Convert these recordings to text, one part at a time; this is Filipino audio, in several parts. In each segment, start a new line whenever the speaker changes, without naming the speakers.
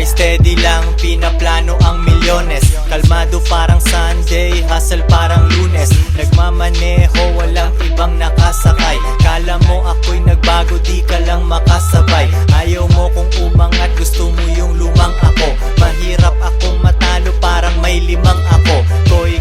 Steady lang, pinaplano ang milyones. Kalmado parang Sunday, hustle parang Lunes. Nagmamaneho, walang ibang nakasakay. Kala mo ako'y nagbago, di ka lang makasabay. Ayaw mo kung umangat, gusto mo yung lumang ako. Mahirap akong matalo, parang may limang ako.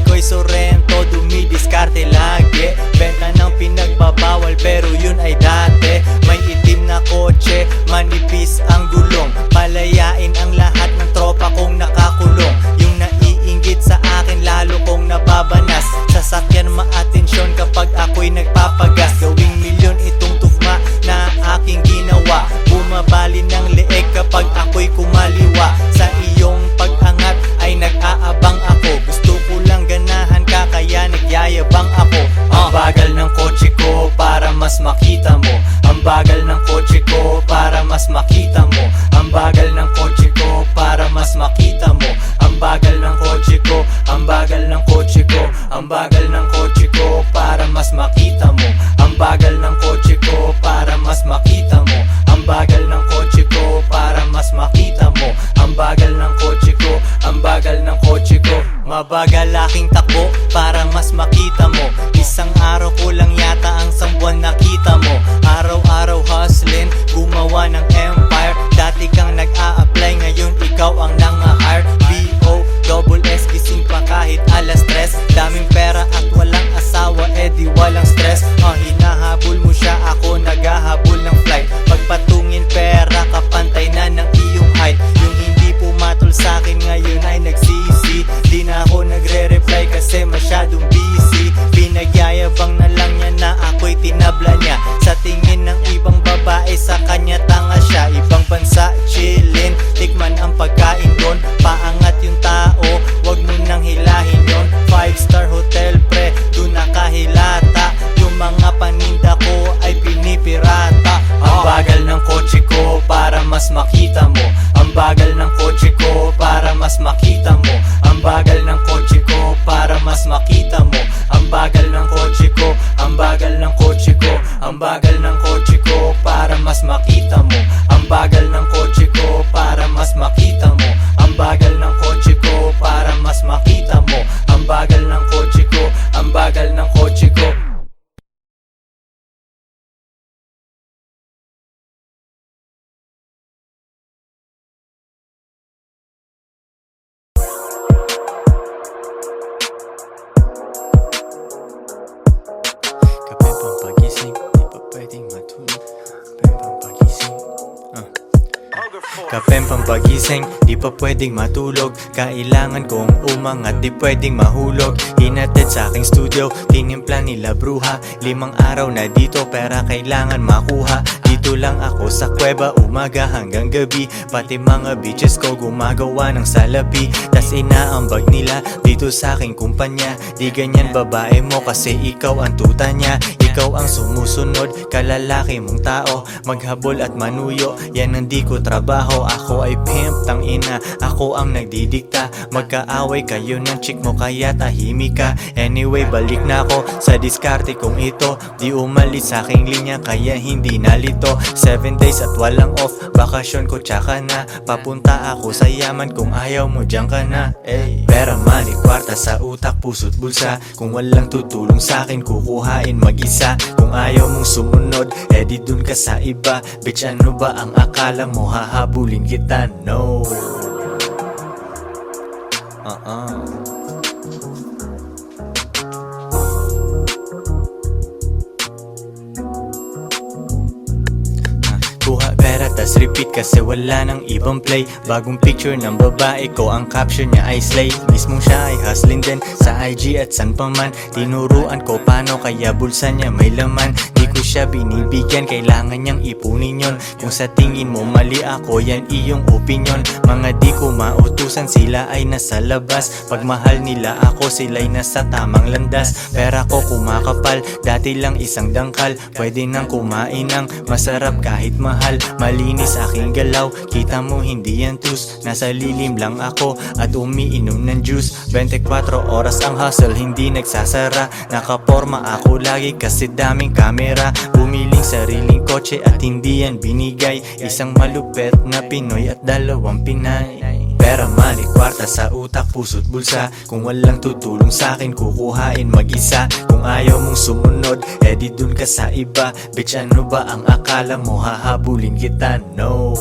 Koy Sorrento, dumidiskarte lagi. Benta ng pinagbabawal, pero yun ay dati. May itim na kotse, manipis ang gulong. Palayain ang lahat ng tropa kong nakakulong. Yung naiinggit sa akin, lalo kong nababanas. Sasakyan maatensyon kapag ako'y nagpapagas. Gawing milyon itong tugma na aking ginawa. Bumabali ng leeg kapag ako'y kumaliwa. Sa iyong pag-angat ay nag-aabang ako. Gusto ko lang ganahan ka, kaya nagyayabang ako. Ang bagal ng kotse ko para mas makita mo. Ang bagal ng kotse ko para mas makita mo. Ang bagal ng kotse ko para mas makita mo. Ang bagal ng kotse ko, ang bagal ng kotse ko. Ang bagal ng kotse ko para mas makita mo. Ang bagal ng kotse ko para mas makita mo. Ang bagal ng kotse ko para mas makita mo. Ang bagal ng kotse ko, ang bagal ng kotse ko. Mabagal aking takbo para mas makita mo. Isang araw ko lang yata ang sambuan nakita mo. Araw-araw hustling, gumawa ng empire. Dati kang nag-a-apply, ngayon ikaw ang nang-hire. B.O.S. gising pa kahit alas 3. Daming pera at walang asawa, di walang stress. Hinahabol mo siya, ako naghahabol ng flight. Pagpatungin pera, kapantay na ng iyong height. Yung hindi pumatol sa'kin ngayon ay nagsisi. Di na ako nagre-reply kasi masyadong busy. Pinagyayabang na lang niya na ako'y tinabla niya. Sa tingin ng ibang babae, sa kanya tanga siya. Ibang bansa, chillin, tikman ang pagkain doon. Paangat yung tao, wag mo nang hilahin yon. 5-star hotel pre, doon nakahilata. Yung mga paninda ko ay pinipirata. Ang bagal ng kotse ko para mas makita mo. Ang bagal ng kotse ko para mas makita mo. Ang bagal ng kotse ko para mas makita mo. Ang bagal ng kotse ko, ang bagal ng kotse ko. Ang bagal ng kotse ko para mas makita mo. Ang bagal ng kotse ko para mas makita mo. Ang bagal ng kotse ko para mas makita mo. Ang bagal ng kotse ko, ang bagal ng kotse ko. Kape pang pagising, di pa pwedeng matulog. Kape pang pagising, Kape pang pagising, di pa pwedeng matulog. Kailangan kong umangat, di pwedeng mahulog. Hinatid sa aking studio, tinimpla nila bruha. 5 araw na dito, pera kailangan makuha. Dito lang ako sa kuweba, umaga hanggang gabi. Pati mga bitches ko gumagawa ng salapi. Tas inaambag nila dito sa aking kumpanya. Di ganyan babae mo kasi ikaw ang tuta niya. Ikaw ang sumusunod, kalalaki mong tao. Maghabol at manuyo, yan ang di ko trabaho. Ako ay pimp, tang ina, ako ang nagdidikta. Magkaaway kayo ng chick mo kaya tahimik ka. Anyway, balik na ako sa diskarte kong ito. Di umalis sa aking linya kaya hindi nalito. 7 days at walang off, bakasyon ko tsaka na. Papunta ako sa yaman, kung ayaw mo dyan ka na. Pera, money, kwarta sa utak, puso't bulsa. Kung walang tutulong sa akin, kukuhain mag-isa. Kung ayaw mong sumunod, di dun ka sa iba. Bitch, ano ba ang akala mo, hahabulin kita? No. Kuha pera tas repeat kasi wala nang ibang play. Bagong picture ng babae ko, ang caption niya ay slay. Mismong siya ay hustling din sa IG at san pa man. Tinuruan ko paano kaya bulsa niya may laman. Di ko siya binibigyan, kailangan niyang ipunin yon. Kung sa tingin mo mali ako, yan iyong opinion. Mga di ko mautusan, sila ay nasa labas. Pag mahal nila ako, sila'y nasa tamang landas. Pera ko kumakapal, dati lang isang dangkal. Pwede nang kumain ng masarap kahit mahal. Malinis aking galaw, kita mo hindi yan tus. Nasa lilim lang ako at umiinom ng juice. 24 oras ang hustle, hindi nagsasara. Nakaporma ako lagi kasi daming kamera. Bumiling sariling kotse at hindi yan binigay. Isang malupet na Pinoy at 2 Pinay. Pera, money, kwarta sa utak, puso't bulsa. Kung walang tutulong sa'kin, kukuhain mag-isa. Kung ayaw mong sumunod, edi dun ka sa iba. Bitch, ano ba ang akala mo? Hahabulin kita, no.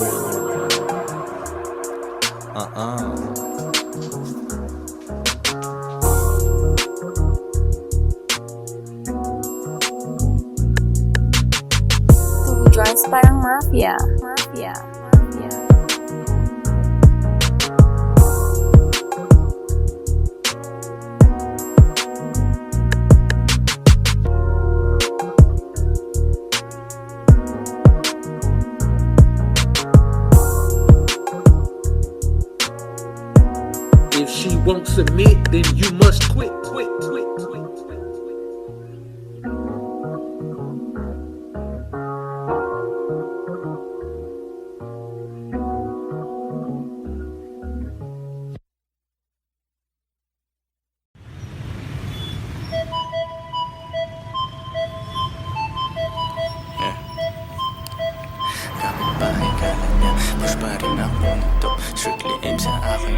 Two joints parang mafia.
If she won't submit, then you must quit.
Kapitbahay kala niya, push pa rin ako nito. Strictly aim sa akin,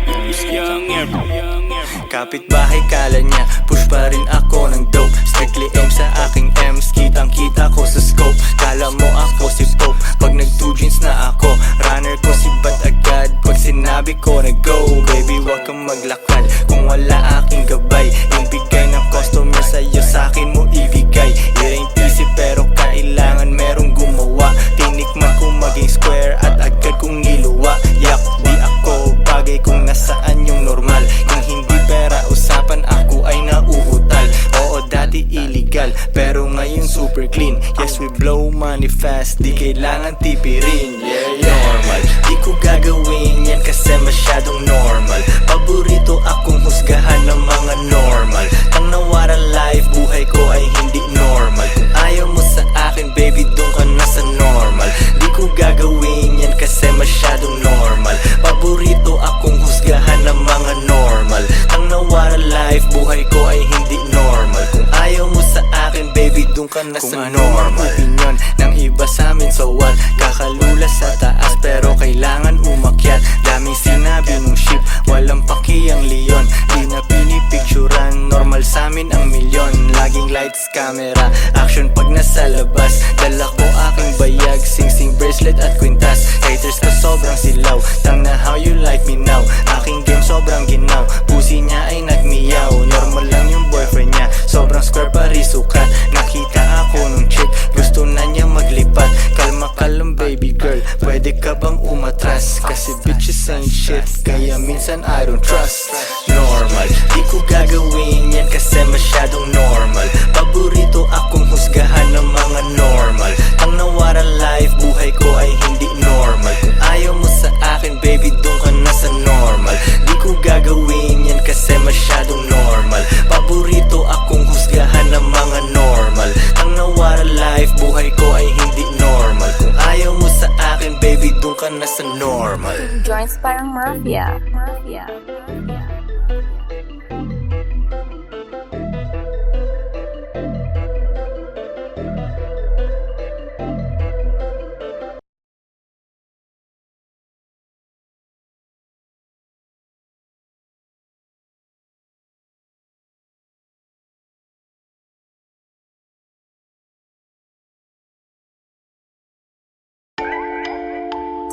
kapitbahay kala niya, push pa rin ako ng dope. Strictly aim sa aking M's, kitang kita ko sa scope. Kala mo ako si Pope, pag nag-2 jeans na ako. Runner ko si Bat agad, pag sinabi ko na go. Baby, wag kang maglakad kung wala aking gabay. Yung bigay ng customer sa'yo, sa'kin mo ibigay. It ain't easy pero kailangan merong gumawa. Tinikman ko maging square at agad kong niluwa. Yak, di ako bagay kung nasaan yung normal. Kung hindi pera usapan, ako ay nauutal. Oo, dati illegal, pero ngayon super clean. Yes, we blow money fast, di kailangan tipirin. Yeah, normal, di ko gagawin yan kasi masyadong normal. Paborito akong husgahan ng mga normal. Ang nawara life, buhay ko ay hindi normal. Kung ayaw mo sa akin, baby, doon ka na sa normal. Di ko gagawin yan kasi masyadong normal. Paborito akong husgahan ng mga normal. Ang nawara life, buhay ko ay hindi normal. Kung ayaw mo sa akin, baby, doon ka na sa normal. Opinion ng iba sa amin, so what? Kakalula sa taas pero kailangan umakyat. Daming sinabi nung ship, walang paki ang leon. Di na pinipicturan, normal sa amin ang milyon. Laging lights, camera, action pag nasa labas. Dala ko aking bayag, sing-sing bracelet at kwintas. Haters ko sobrang silaw, tang na how you like me now. Aking game sobrang ginaw, pusi niya ay nagmiyaw. Normal lang yung boyfriend niya, sobrang square parisukat. Nakita ako nung chick, gusto na niya maglipat. Kalma ka lang baby girl, pwede ka bang umatras? Kasi bitches ain't shit, kaya minsan I don't trust. Normal, di ko gagawin yan kasi masyadong normal. Paborito akong husgahan ng mga normal. Ang nawara life, buhay ko ay hindi normal. Kung ayaw mo sa akin, baby, doon ka na sa normal. Di ko gagawin yan kasi masyadong normal. Paborito akong husgahan ng mga normal. Ang nawara life, buhay ko ay hindi normal. Kung ayaw mo sa akin, baby, doon ka na sa normal.
Two joints parang mafia.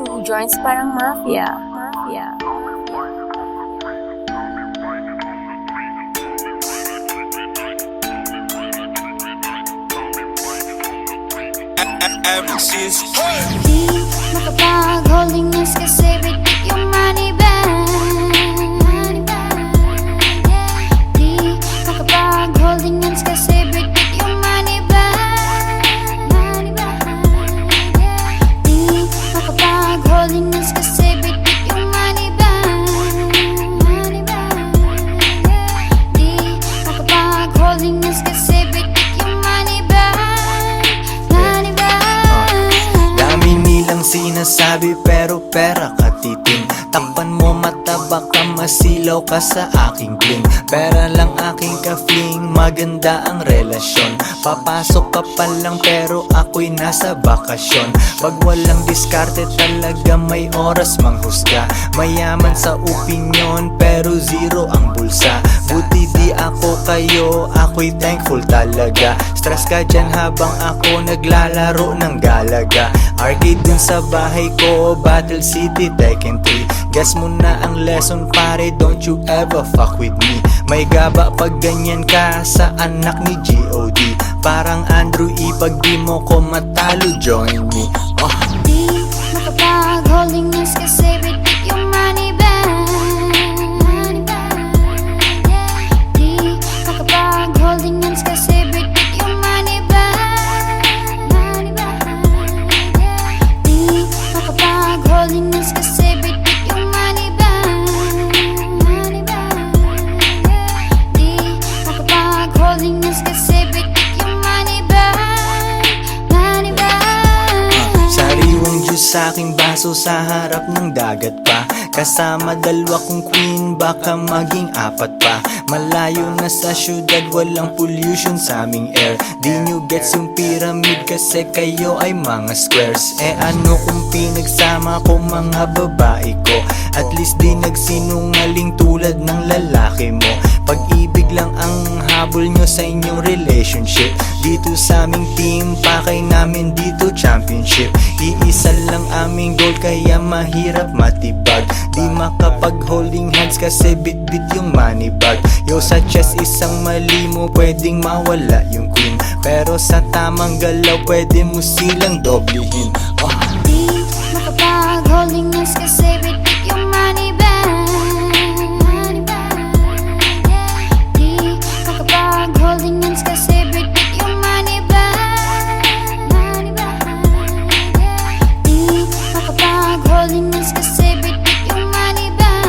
Two joints parang mafia.
Di makapag-holding hands kasi bitik yung money bag. Di makapag-holding hands kasi bitik yung money bag. Di makapag-holding hands kasi bitik yung money bag. Di makapag-holding hands kasi bitik yung money bag.
Dami nilang sinasabi pero pera ka titig. ka sa aking bling. Pera lang aking ka-fling, maganda ang relasyon. Papasok ka pa lang pero ako'y nasa bakasyon. Pag walang diskarte talaga may oras manghusga. Mayaman sa opinyon pero zero ang bulsa. Buti di ako kayo, ako'y thankful talaga. Stress ka dyan habang ako naglalaro ng galaga. Arcade dun sa bahay ko, Battle City, Tekken 3. Guess mo na ang lesson pare, don't you ever fuck with me. May gaba pag ganyan ka sa anak ni G.O.D. Parang Andrew E, pag di mo ko matalo, join me.
Di makapag-holding hands kasi repeat yung money bag. Di makapag-holding hands kasi repeat yung money bag. Di makapag-holding hands kasi repeat yung money bag. Di makapag-holding hands kasi repeat yung money bag.
Sariwang juice sa aking baso sa harap ng dagat pa. Kasama dalawa kong queen, baka maging apat pa. Malayo na sa syudad, walang pollution sa aming air. Di nyo gets yung pyramid kasi kayo ay mga squares. Ano kung pinagsama ko mga babae ko? At least di nagsinungaling tulad ng lalaki mo. Pag-ibig lang ang habol nyo sa inyong relationship. Dito sa aming team, pakay namin dito championship. Iisa lang aming goal kaya mahirap matibag. Di makapag-holding hands kasi bit-bit yung money bag. Yo, sa chest isang mali mo pwedeng mawala yung queen. Pero sa tamang galaw pwede mo silang doblehin.
Di makapag-holding hands kasi repeat yung money bag. Di makapag-holding hands kasi repeat yung money bag. Di makapag-holding hands kasi repeat yung money bag.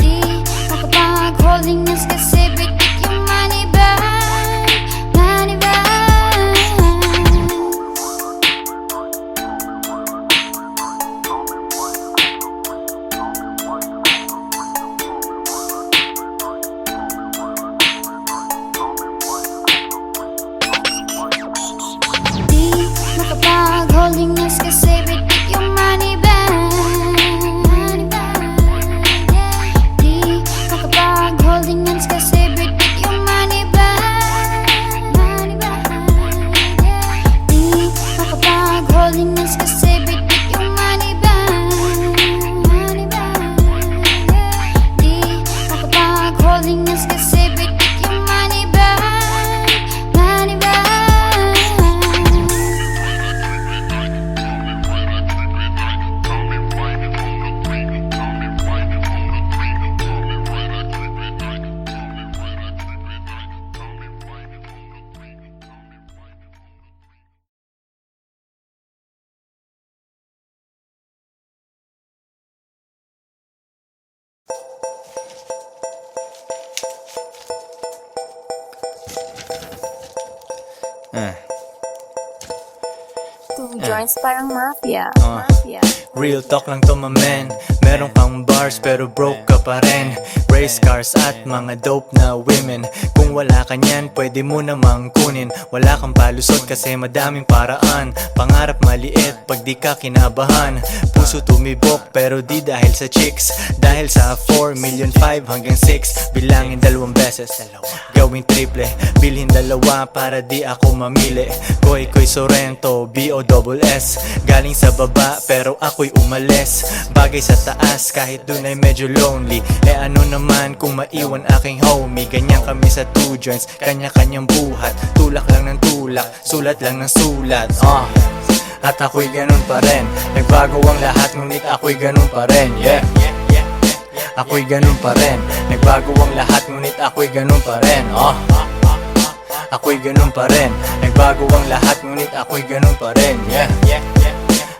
Di makapag-holding hands kasi repeat yung money bag. Money bag. Di makapag-holding hands kasi repeat yung money bag. Di makapag-holding hands kasi repeat yung money bag. Di makapag-holding hands kasi repeat yung money bag. Di makapag-holding hands kasi repeat yung money bag. Money bag.
Two joints parang mafia.
Real talk lang to my man. Meron kang bars pero broke ka pa rin. Race cars at mga dope na women. Kung wala ka niyan, pwede mo namang kunin. Wala kang palusot kasi madaming paraan. Pangarap maliit pag di ka kinabahan. Puso tumibok pero di dahil sa chicks. Dahil sa 4 million 5 hanggang 6. Bilangin 2 beses, gawing triple. Bilhin 2 para di ako mamili. Koy Sorrento, B-O-S-S. Galing sa baba pero ako'y umalis. Bagay sa taas kahit dun ay medyo lonely. Ano naman kung maiwan aking homie. Ganyan kami sa two joints, kanya-kanyang buhat. Tulak lang ng tulak, sulat lang ng sulat. At ako'y ganun pa rin. Nagbago ang lahat ngunit ako'y ganun pa rin. Yeah, ako'y ganun pa rin. Nagbago ang lahat ngunit ako'y ganun pa rin. Ako'y ganun pa rin. Nagbago ang lahat ngunit ako'y ganun pa rin. Yeah,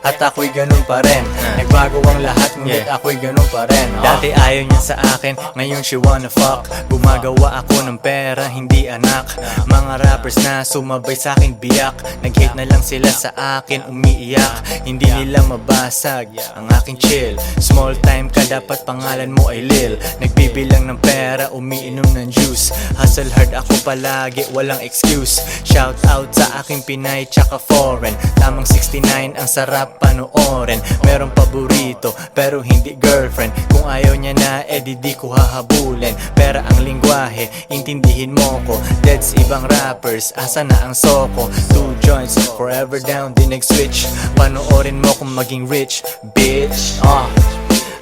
at ako'y ganun pa rin. Nagbago ang lahat, ngunit ako'y ganun pa rin. Dati ayaw niya sa akin, ngayon she wanna fuck. Gumagawa ako ng pera, hindi anak. Mga rappers na sumabay sa akin biyak, nag-hate na lang sila sa akin, umiiyak. Hindi nila mabasag ang aking chill. Small time ka, dapat pangalan mo ay Lil. Nagbibilang ng pera, umiinom ng juice. Hustle hard ako palagi, walang excuse. Shout out sa aking Pinay tsaka foreign. Tamang 69, ang sarap panoorin. Merong paborito, pero hindi girlfriend. Kung ayaw niya na, di ko hahabulin. Pera ang lingwahe, intindihin mo ko. Deads ibang rappers, asa na ang soko. 2 joints, forever down, di nag-switch. Panoorin mo kung maging rich, bitch.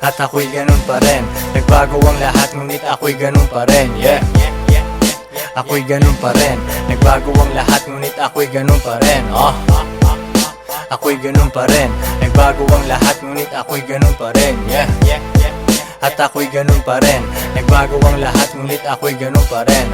At ako'y ganun pa rin. Nagbago ang lahat, ngunit ako'y ganun pa rin. Yeah, ako'y ganun pa rin. Nagbago ang lahat, ngunit ako'y ganun pa rin. Ako'y ganun pa rin. Nagbago ang lahat, ngunit ako'y ganun pa rin. Yeah, at ako'y ganun pa rin. Nagbago ang lahat, ngunit ako'y ganun pa rin.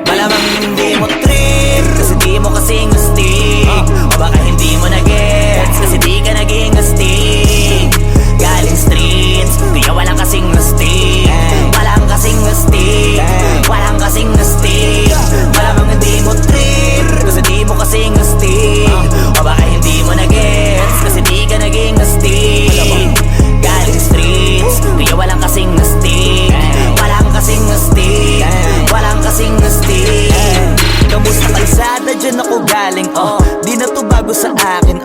Malamang hindi mo trip, kasi di mo kasing astig. O baka hindi mo na-gets, kasi di ka naging astig. Galing streets, kaya walang kasing astig. Walang kasing astig, walang kasing astig. Malamang hindi mo trip, kasi di mo kasing astig. O baka hindi mo na-gets, kasi di ka naging astig. Galing streets, kaya walang kasing astig. Walang kasing astig, walang kasing astig. Kamusta kalsada, dyan ako galing, di na to bago sa akin,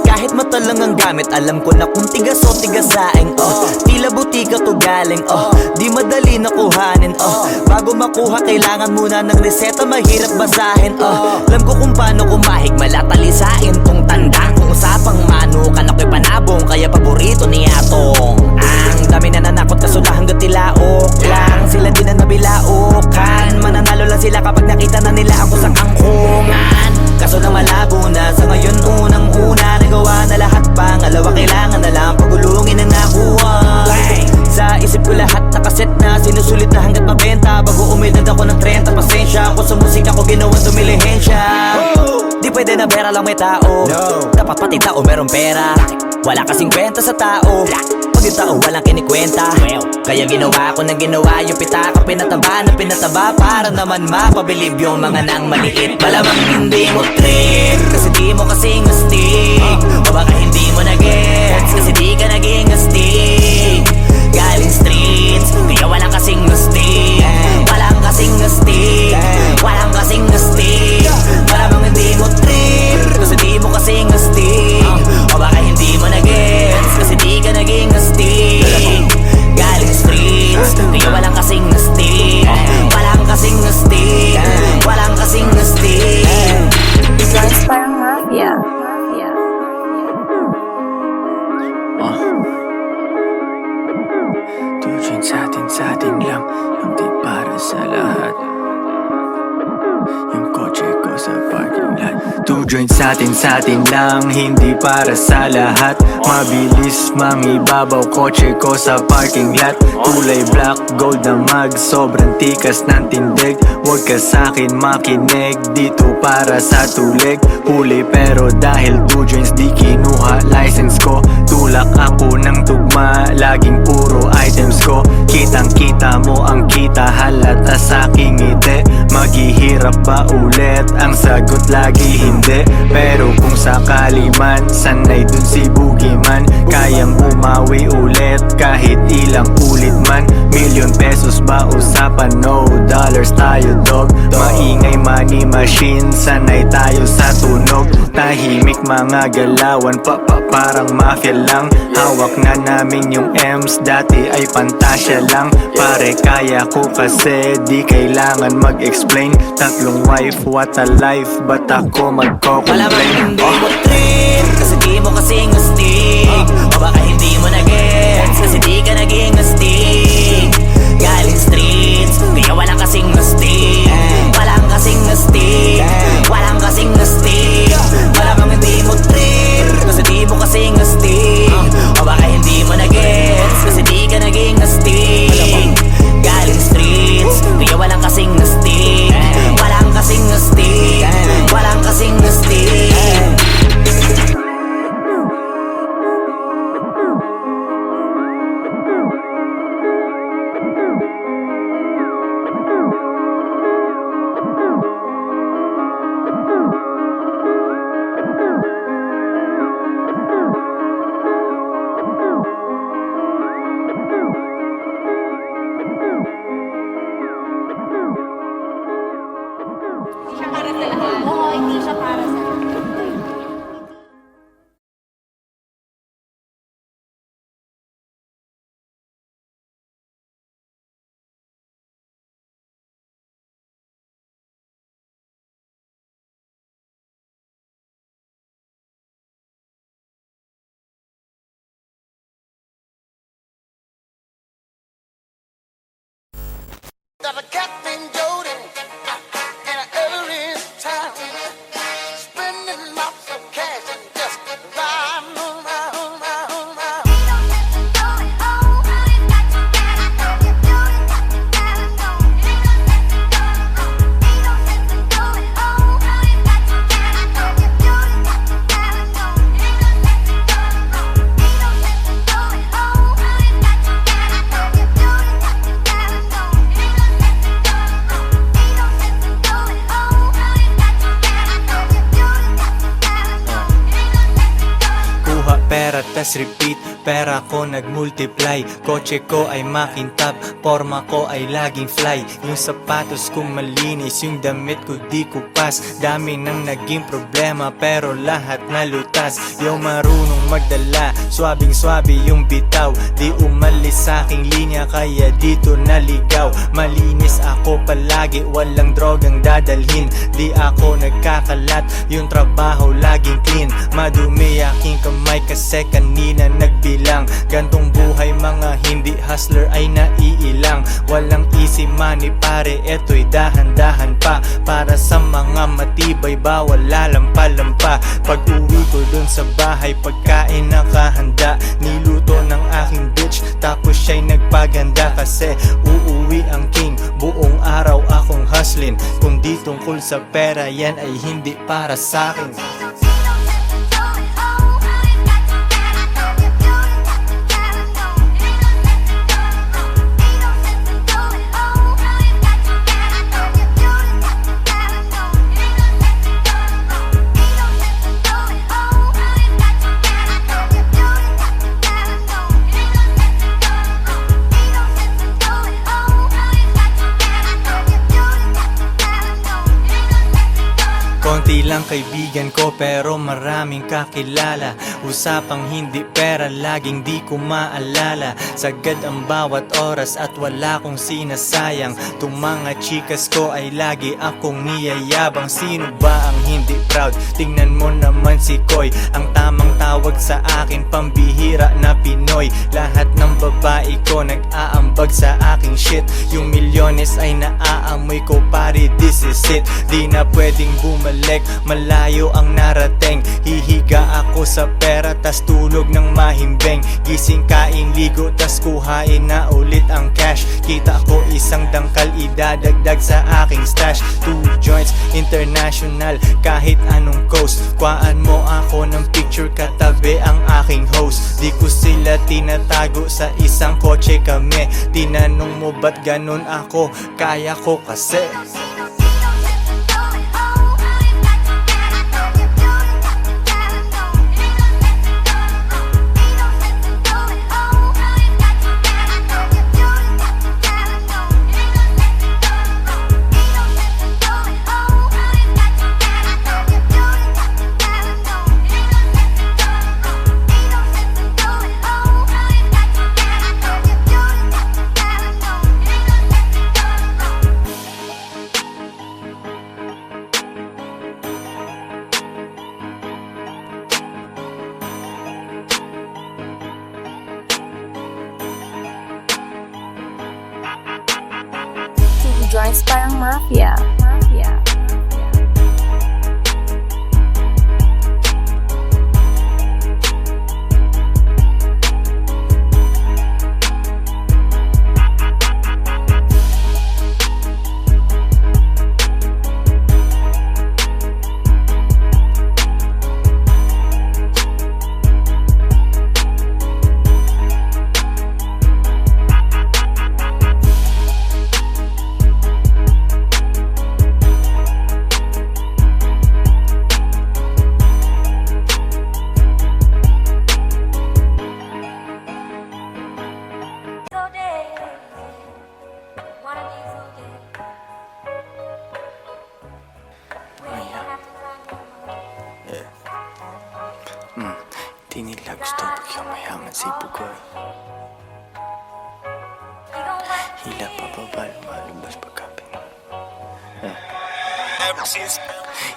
kahit mata lang ang gamit, alam ko na kung tigas o tigasaing, tila butika to galing, di madali na kuhanin, bago makuha kailangan muna ng reseta, mahirap basahin, alam ko kung paano kumahig, malatalisain tong tandang. Kung usapang manukan ako'y panabong, kaya paborito ni Atong. Ang dami na nanakot kaso na hanggang tilaok lang, sila din na nabilaukan. Mananalo lang sila kapag nakita na nila ako sa kangkungan. Kaso na malabo na, sa ngayon unang-una nagawa na lahat, pangalawa kailangan na lang pagulungin ang nakuha. Sa isip ko lahat nakaset na, sinusulit na hanggat mabenta. Bago umidad ako ng 30, pasensya ako sa musika ko, ginawang dumilihensya. Di pwede na pera lang may tao, dapat pati tao merong pera. Wala kasing kwenta sa tao, pag yung tao walang kinikwenta. Kaya ginawa ko ng ginawa, yung pitaka pinataba na pinataba, para naman mapabilib yung mga nang maliit. Malamang hindi mo trip, kasi di mo kasing astig. O baka hindi mo na-gets, kasi di ka naging astig. Galing streets, kaya walang kasing astig. Walang kasing astig, walang kasing astig. Malamang hindi mo trip, kasi di mo kasing astig. O baka hindi mo na-gets, kasi di ka naging astig. Galing streets, kaya walang kasing astig. Walang kasing astig, walang kasing astig.
Joints parang mafia.
Tujuan sa atin lang, hindi para sa lahat. Yung kotse ko sa parking lot. 2 joints sa atin lang, hindi para sa lahat. Mabilis mangibabaw, kotse ko sa parking lot. Kulay black, gold na mag, sobrang tikas ng tindig. Huwag ka sa'kin makinig, dito para sa tulig. Huli pero dahil 2 joints di kinuha license ko. Tulak ako ng tugma, laging puro items ko. Kitang kita mo ang kita, halata sa aking ngiti. Maghihirap ba ulit? Ang sagot lagi hindi. Pero kung sakali man, sanay dun si Boogeyman. Kayang bumawi ulit kahit ilang ulit man. Milyon pesos ba usapan? No dollars tayo dog. Maingay money machine, sanay tayo sa tunog. Tahimik mga galawan, parang mafia lang. Hawak na namin yung M's, dati ay pantasya lang. Pare kaya ko kasi di kailangan mag-explain. Tatlong wife, what a life, ba't ako magko-complain?
Malamang hindi mo trip, kasi di mo kasing astig. O baka hindi mo na-gets, kasi di ka naging astig. Galing streets, kaya walang kasing astig. Walang kasing astig, walang kasing astig. Malamang hindi mo trip, kasi di mo kasing astig. O baka hindi mo na-gets, kasi di ka naging astig. Galing streets, kaya walang kasing astig. Walang kasing astig, walang kasing astig.
Oo, hindi siya para sa
Got a Captain Jody and an Ellis town, spending lots of cash and just riding around.
Pera tas repeat, pera ko nagmultiply. Kotse ko ay makintab, forma ko ay laging fly. Yung sapatos ko malinis, yung damit ko di kupas. Dami nang naging problema pero lahat nalutas. Yung marunong magdala, swabing swabe yung bitaw. Di umalis sa aking linya kaya dito naligaw. Malinis ako palagi, walang drogang dadalhin. Di ako nagkakalat, yung trabaho laging clean. Madumi aking kamay kasi kanina nagbilang. Gantong buhay mga hindi hustler ay naiilang. Walang easy money pare, eto'y dahan-dahan pa. Para sa mga matibay bawal lalampa-lampa. Pag uwi ko dun sa bahay pagkain nakahanda. Niluto ng aking bitch tapos siya'y nagpaganda. Kasi uuwi ang king, buong araw akong hustling. Kung di tungkol sa pera yan ay hindi para sa'kin. Konti lang kaibigan ko pero maraming kakilala. Usapang hindi pera laging di ko maalala. Sagad ang bawat oras at wala kong sinasayang. Tung mga chikas ko ay lagi akong niyayabang. Sino ba ang hindi proud? Tingnan mo naman si Koy. Ang tamang tawag sa akin pambihira na Pinoy. Lahat ng babae ko nag-aambag sa aking shit. Yung milyones ay naaamoy ko pare, this is it. Di na pwedeng bumalik, malayo ang narating. Hihiga ako sa pera tas tulog ng mahimbing. Gising kain ligo tas kuhain na ulit ang cash. Kita ko isang dangkal idadagdag sa aking stash. 2 joints international kahit anong coast. Kuhaan mo ako ng picture katabi ang aking host. Di ko sila tinatago sa isang kotse kami. Tinanong mo ba't ganun ako? Kaya ko kasi
joints parang mafia.
Di nila gusto bigyan mayaman si Bugoy. Hila pababa, lumalabas pagkapin.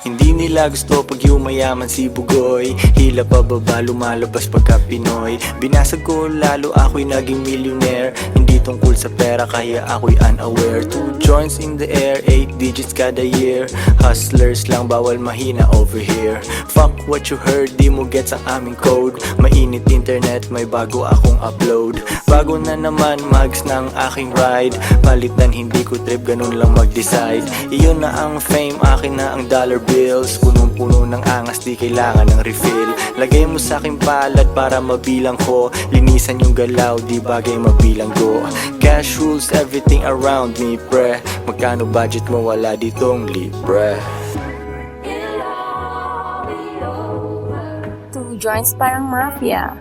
Hindi nila gusto pag yumayaman si Bugoy. Hila pababa, lumalabas pagka Pinoy. Binasag ko lalo ako'y naging millionaire. Hindi tungkol sa pera kaya ako'y unaware. 2 joints in the air, 8 digits kada year. Hustlers lang, bawal mahina over here. Fuck what you heard, di mo gets ang aming code. Mainit internet, may bago akong upload. Bago na naman, mags na ang aking ride. Palitan hindi ko trip, ganun lang mag-decide. Iyon na ang fame, akin na ang dollar bills. Punong-puno ng angas, di kailangan ng refill. Lagay mo sa aking palad para mabilang ko. Linisan yung galaw, di bagay mabilang go. Cash rules everything around me, pre. Magkano budget mo, wala ditong libre.
2 joints parang mafia.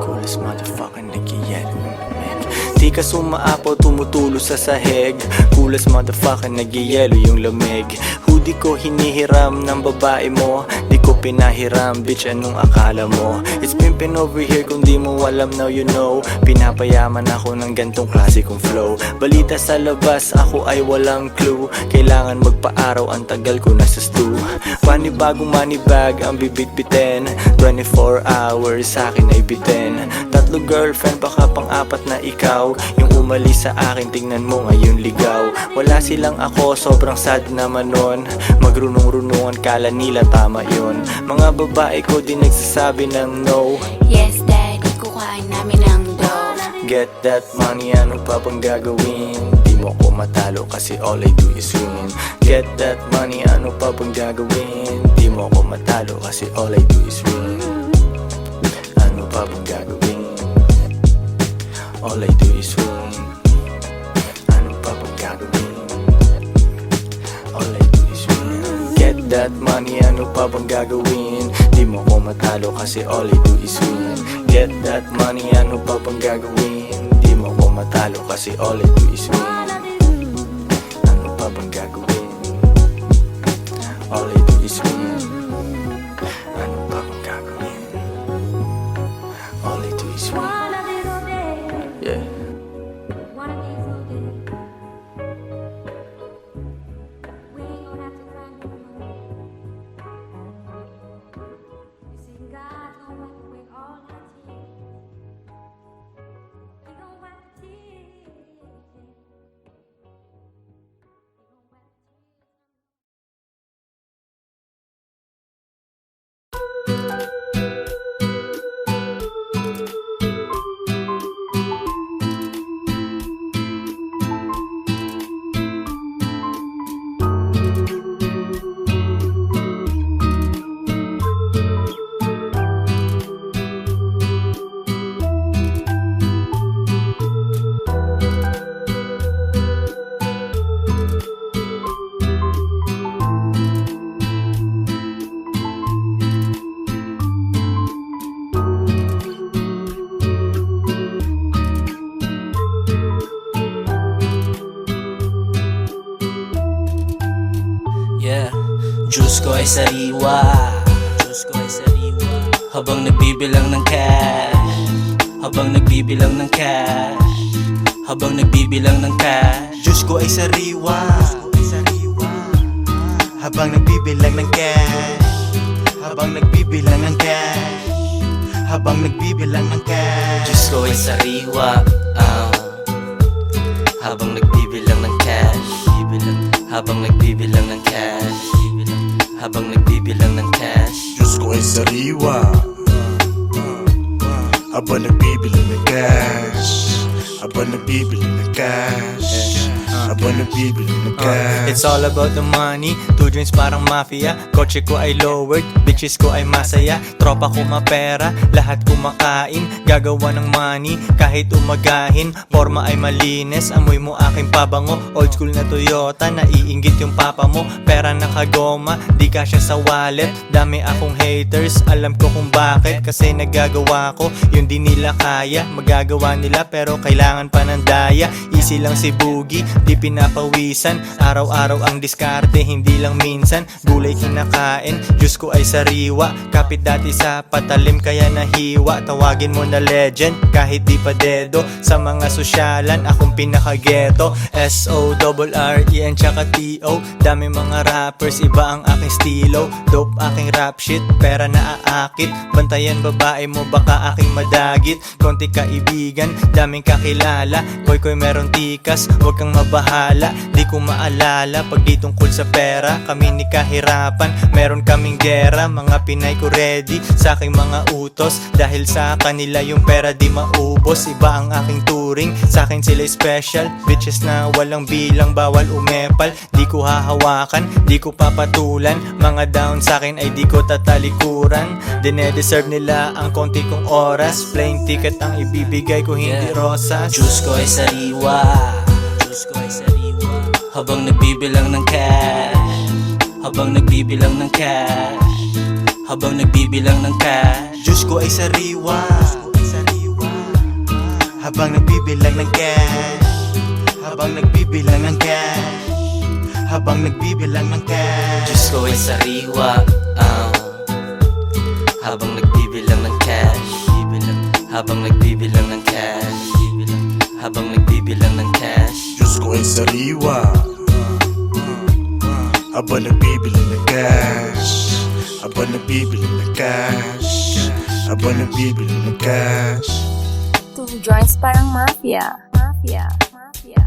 Coolest motherfucker nag-iyelo ng lamig. Di ka sumaapaw, tumutulo sa sahig. Coolest motherfucker nag-iyelo yung lamig. Hoodie ko hinihiram ng babae mo. Di ko pinahiram, bitch, anong akala mo? It's pimpin' over here, kung di mo alam now you know. Pinapayaman ako ng gantong klase kong flow. Balita sa labas, ako ay walang clue. Kailangan magpa-araw, ang tagal ko nasa stew. Panibagong money bag ang bibitbitin. 24 hours sa akin ay bitin. 3 girlfriend, baka pang-4 na ikaw. Yung umalis sa akin, tingnan mo ngayon ligaw. Wala silang ako, sobrang sad naman nun. Magrunong-runungan, kala nila tama yun. Mga babae ko di nagsasabi ng no.
Yes, daddy, kukain namin ang dough.
Get that money, ano pa bang gagawin? Di mo ko matalo kasi all I do is win. Get that money, ano pa bang gagawin? Di mo ko matalo kasi all I do is win. Ano pa bang gagawin? All I do is win. Ano pa bang gagawin? All I do is win. Get that money, ano pa bang gagawin? Di mo ko matalo kasi all I do is win. Get that money, ano pa bang gagawin? Di mo ko matalo kasi all I do is win. Ano pa bang gagawin? All I do is win. Ano pa bang gagawin? All I do is win. Yeah.
Diyos ko ay sariwa, Diyos ko ay sariwa. Habang nagbibilang ng cash, habang nagbibilang ng cash, habang nagbibilang ng cash.
Diyos ko ay sariwa, habang nagbibilang ng cash, habang nagbibilang ng cash, habang nagbibilang ng cash.
Diyos ko ay sariwa, Habang nagbibilang ng cash, habang nagbibilang ng cash, habang nagbibilang ng cash.
Diyos ko ay sariwa habang nagbibili ng cash, habang nagbibili ng cash, habang nagbibili ng cash.
It's all about the money, 2 joints parang mafia. Kotse ko ay lowered, bitches ko ay masaya. Tropa ko mapera, lahat kumakain. Gagawa ng money, kahit umagahin. Forma ay malinis, amoy mo aking pabango. Old school na Toyota, naiinggit yung papa mo. Pera nakagoma, di kasya sa wallet. Dami akong haters, alam ko kung bakit. Kasi nagagawa ko, yung di nila kaya. Magagawa nila pero kailangan pa ng daya. Easy lang si Boogie, di pinapawisan. Araw-araw ang diskarte, hindi lang minsan. Gulay kinakain, Diyos ko ay sariwa. Kapit dati sa patalim kaya nahiwa. Tawagin mo na legend, kahit di pa dedo. Sa mga sosyalan, akong pinaka-ghetto. S-O-R-R-E-N tsaka T-O. Dami mga rappers, iba ang aking stilo. Dope aking rap shit, pera na aakit. Bantayan babae mo, baka aking madagit. Konti kaibigan, daming kakilala. Koy meron tikas, huwag kang mabahala. Di ko maalala pag di tungkol sa pera. Kami ni kahirapan, meron kaming gera. Mga Pinay ko ready sa aking mga utos. Dahil sa kanila yung pera di maubos. Iba ang aking turing, sa akin sila special. Bitches na walang bilang, bawal umepal. Di ko hahawakan, di ko papatulan. Mga down sa akin ay di ko tatalikuran. Dine-deserve nila ang konti kong oras. Plain ticket ang ibibigay ko, hindi rosas.
Diyos ko ay sariwa, Diyos ko ay sariwa. Habang nagbibilang ng cash, habang nagbibilang ng cash, habang nagbibilang ng cash.
Diyos ko ay sariwa habang nagbibilang ng cash, habang nagbibilang ng cash, habang nagbibilang ng cash.
Diyos ko ay sariwa, habang nagbibilang ng cash, habang nagbibilang ng cash, habang nagbibilang ng cash.
Diyos ko ay sariwa habang nagbibili ng cash, habang nagbibili ng cash, habang nagbibili ng cash.
2 joints parang mafia. Mafia. Mafia.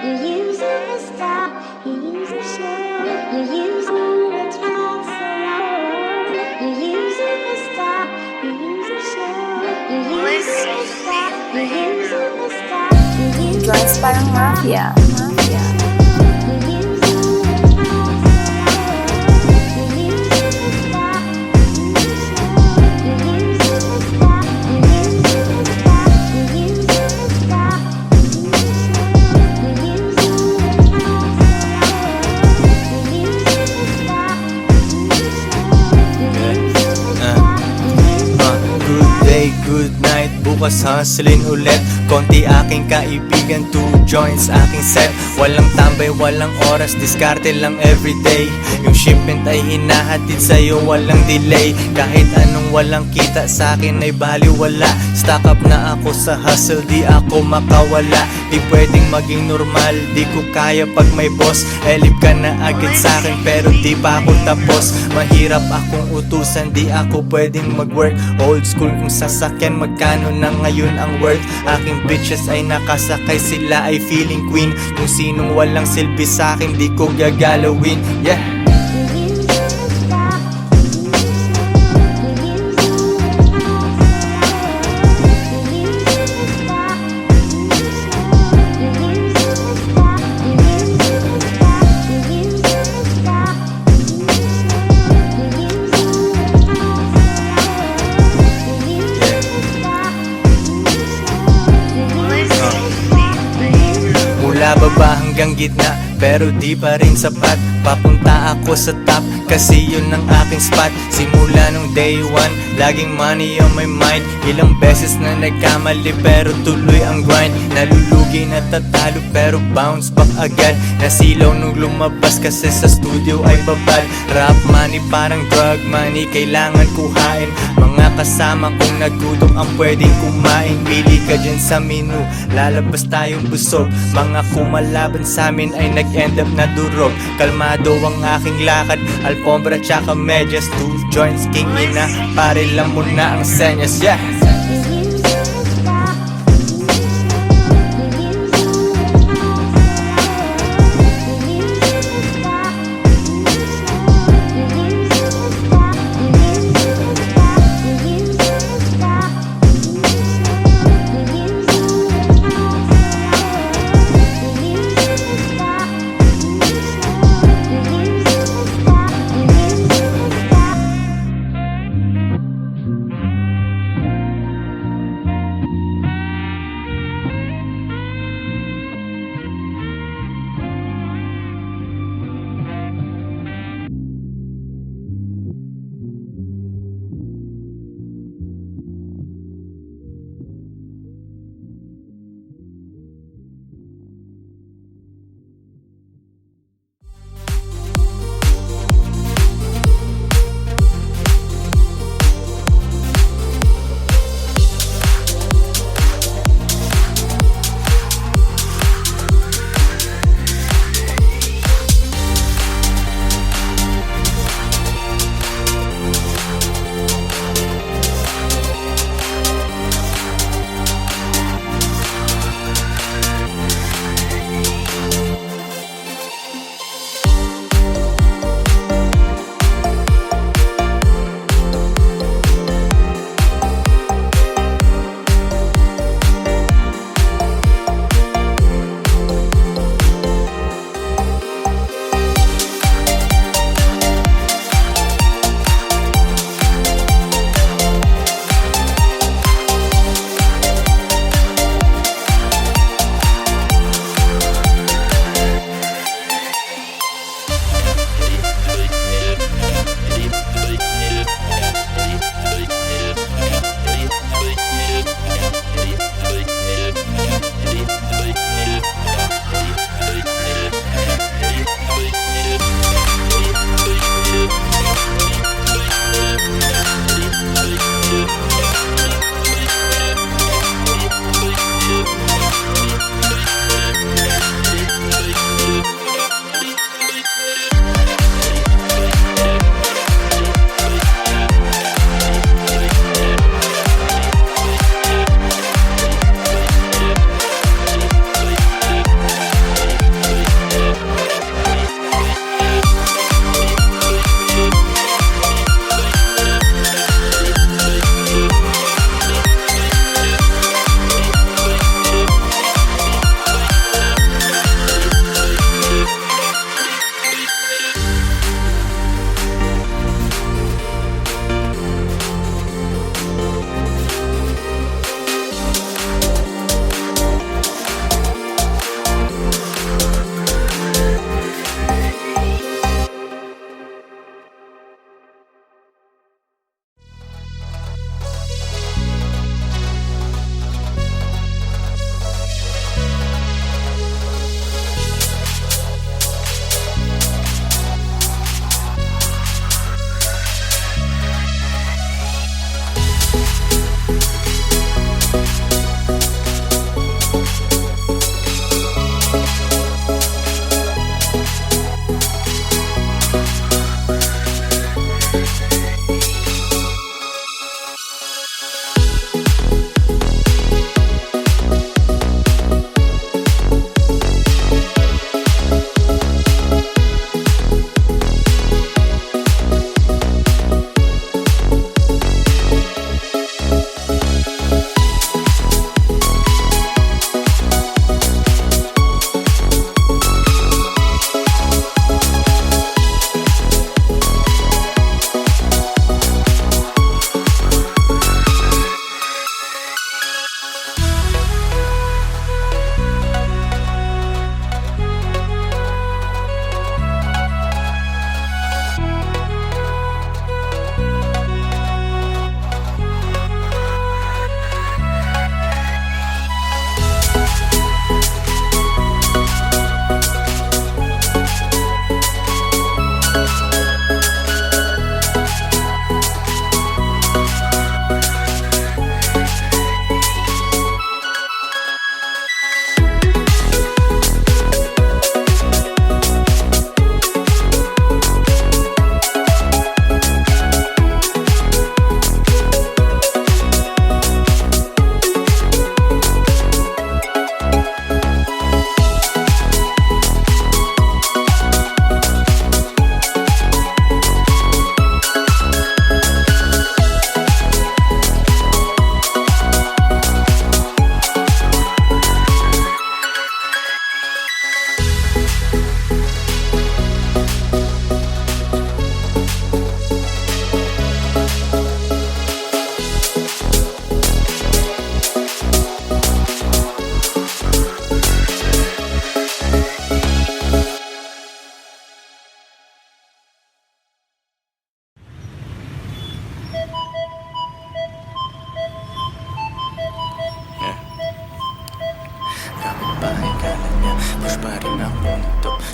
You use it to stop, you use it to show, you use it to talk so long. You use it to stop, you use it to show, you use it to stop, you use it to stop, you use it
Joints parang mafia. Mafia.
Good night, bukas hustling ulit. Konti aking kaibigan, 2 joints aking set. Walang tambay, walang oras, diskarte lang everyday. Yung shipment ay hinahatid sa'yo, walang delay. Kahit anong walang kita sa'kin ay baliwala. Stock up na ako sa hustle, di ako makawala. Di pwedeng maging normal, di ko kaya pag may boss. Elip ka na agad sa'kin pero di pa ako tapos. Mahirap akong utusan, di ako pwedeng mag-work. Old school kung sasakyan, magkano na ngayon ang worth. Aking bitches ay nakasakay, sila ay feeling queen. Kung sinong walang silbi sa'kin, di ko gagalawin. Yeah.
stop.
hanggang gitna, pero di pa rin sapat. Papunta ako sa top, kasi yun ang aking spot. Simula nung day one, laging money on my mind. Ilang beses na nagkamali, pero tuloy ang grind. Nalulugi na tatalo, pero bounce back agad. Nasilaw nung lumabas, kasi sa studio ay babad. Rap money parang drug money, kailangan kuhain. Mga kasama kong nagutom ang pwedeng kumain. Pili ka dyan sa menu, lalabas tayong busog. Mga kumalaban sa amin ay nag-end up na durog. Kalmado ang aking lakad, alfombra tsaka medyas. 2 joints, king ina, pare lang muna ang senyas, yeah.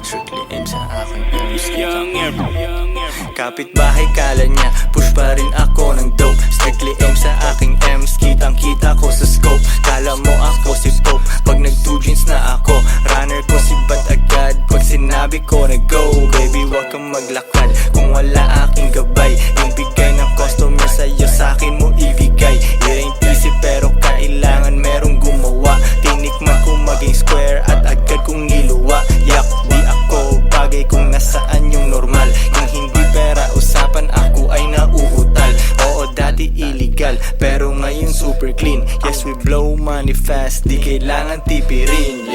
Strictly aim sa aking kapitbahay kala niya push pa rin ako ng dope. Strictly aim sa aking M's, kitang kita ko sa scope. Kala mo ako si Pope pag nag 2 jeans na ako. Runner ko si Bat agad pag sinabi ko na go. Baby wag kang maglakad kung wala aking gabay. Yung bigay ng customer sa'yo sa'kin mo ibigay. It ain't easy pero kailangan merong gumawa. Tinikman ko maging square at agad kong niluwa. Yak di ako bagay kung nasaan yung normal. Kung hindi pera usapan ako ay nauutal. Oo dati illegal pero ngayon super clean. Yes we blow money fast, di kailangan tipirin.